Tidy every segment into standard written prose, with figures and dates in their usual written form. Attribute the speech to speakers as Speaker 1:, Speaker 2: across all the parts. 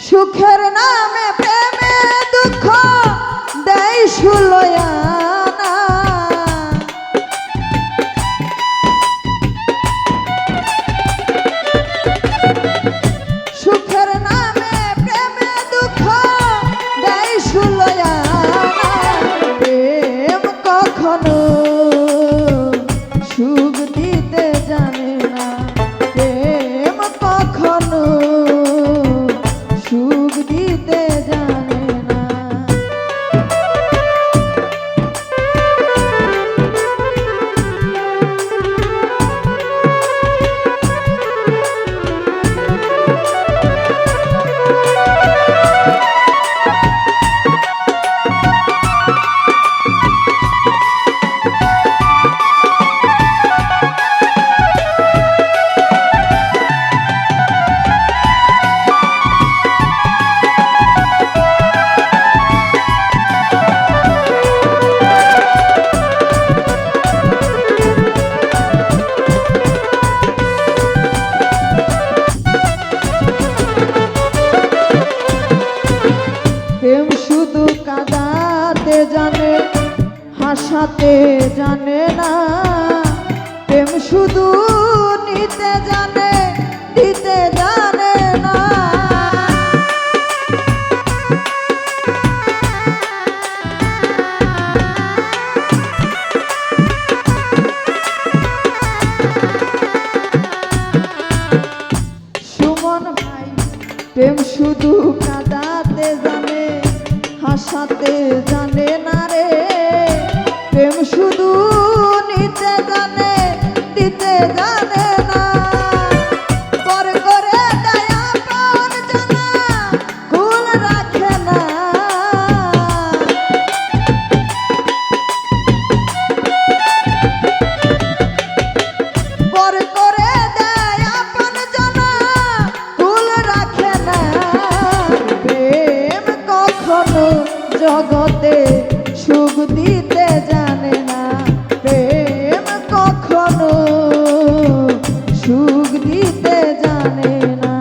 Speaker 1: সুখের নামে প্রেমে দুঃখ দেয় সুলয়ানা। সুখের নামে প্রেমে দুঃখ দেয় সুলয়ানা। প্রেম কখনো সুখ দিতে জানে না, প্রেম কখনো সুখ দিতে জানে না। প্রেম শুধু কাঁদাতে জানে, হাসাতে জানে না। প্রেম শুধু নিতে জানে, দিতে জানে না। সুমন ভাই প্রেম শুধু কাঁদাতে জানে, হাসাতে জানে না রে। প্রেম শুধু নিতে জানে, দিতে জানে না। করে দেয় আপন জানা, ভুল রাখে না। করে দেয় আপন জানা, ভুল রাখে না। প্রেম কখনো জগতে সুখ দিতে জানে না, প্রেম কখনো সুখ দিতে জানে না।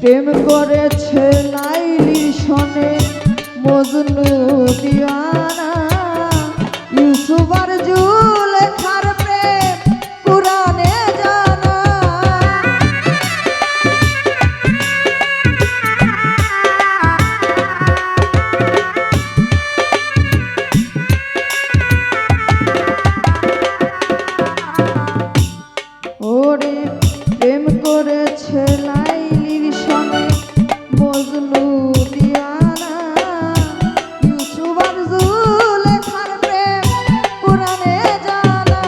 Speaker 1: প্রেম করেছে লাইলির সনে মজনু দিওয়ানা। ইউসুফ আর জুলেখার প্রেম কুরআনে জানা। ওরে প্রেম করেছে লাইলির সনে মজনু দিওয়ানা। ইউসুফ আর জুলেখার প্রেম কুরআনে জানা।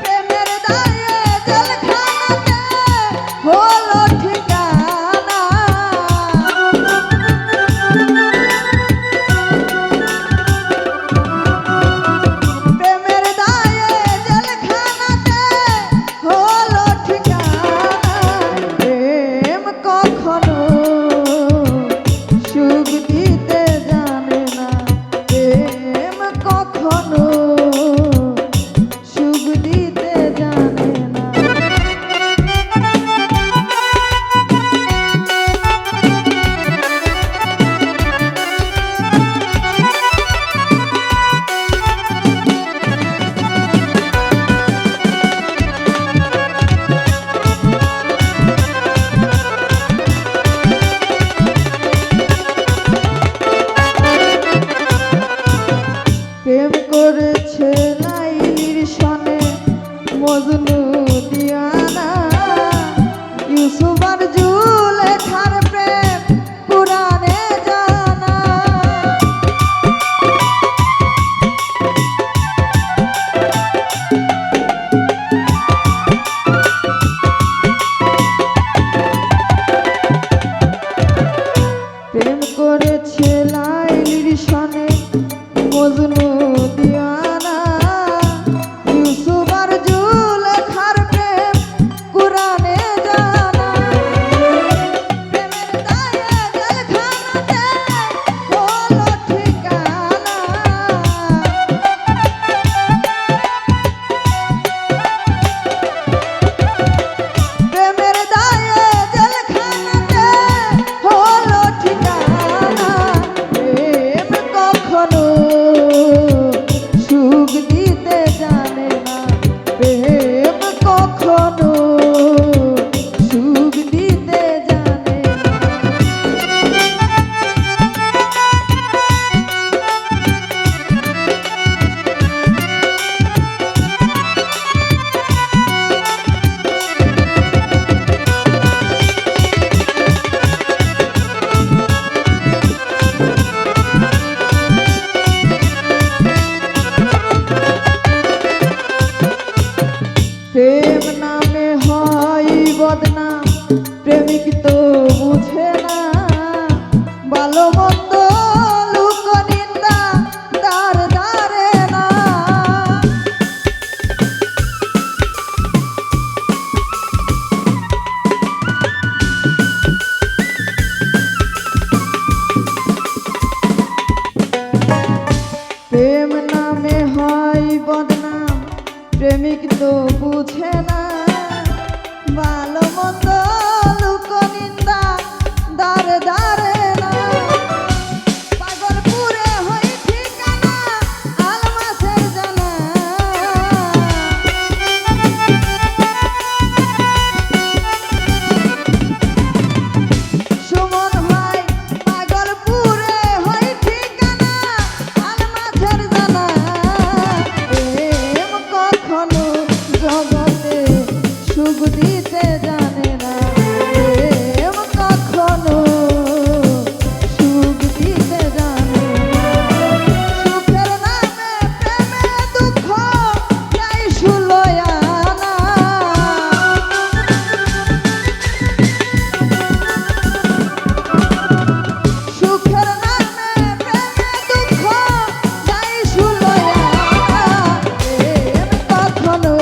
Speaker 1: প্রেমের দায়ে জেলখানাতে হলো ঠিকানা। প্রেমের দায়ে জেলখানাতে হলো ঠিকানা। প্রেম কখনো করেছে লাইলির সনে মজনু দিওয়ানা ইউসুফ আর জুলেখার প্রেম কুরআনে জানা প্রেমের দায়ে জেলখানাতে হলো ঠিকানা প্রেমের দায়ে জেলখানাতে হলো ঠিকানা প্রেম কখনো সুখ দিতে জানে না প্রেম কখনো সুখ দিতে জানে প্রেম নামে হয় বদনাম প্রেমিক তো বুঝে না ভালো মন্দ লোক নিন্দা তার দ্বারে না প্রেম নামে হয় বদনাম প্রেমিক তো বুঝে না ভালো মন্দ লোক নিন্দা দারে দারে না পাগলপুরে হই ঠিকানা আলমাসের জানা সুমন ভাই পাগলপুরে হই ঠিকানা আলমাসের জানা প্রেম কখনো জগতে সুখ দিতে জানে না প্রেম কখনো সুখ দিতে জানে না সুখের নামে প্রেমে দুঃখ যাই সুলয়ানা সুখের নামে প্রেমে দুঃখ যাই সুলয়ানা প্রেম কখনো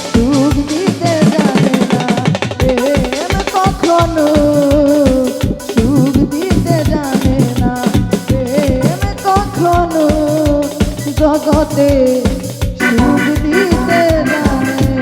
Speaker 1: সুখ দিতে জানে না প্রেম কখনো সুখ দিতে জানে না প্রেম কখনো জগতে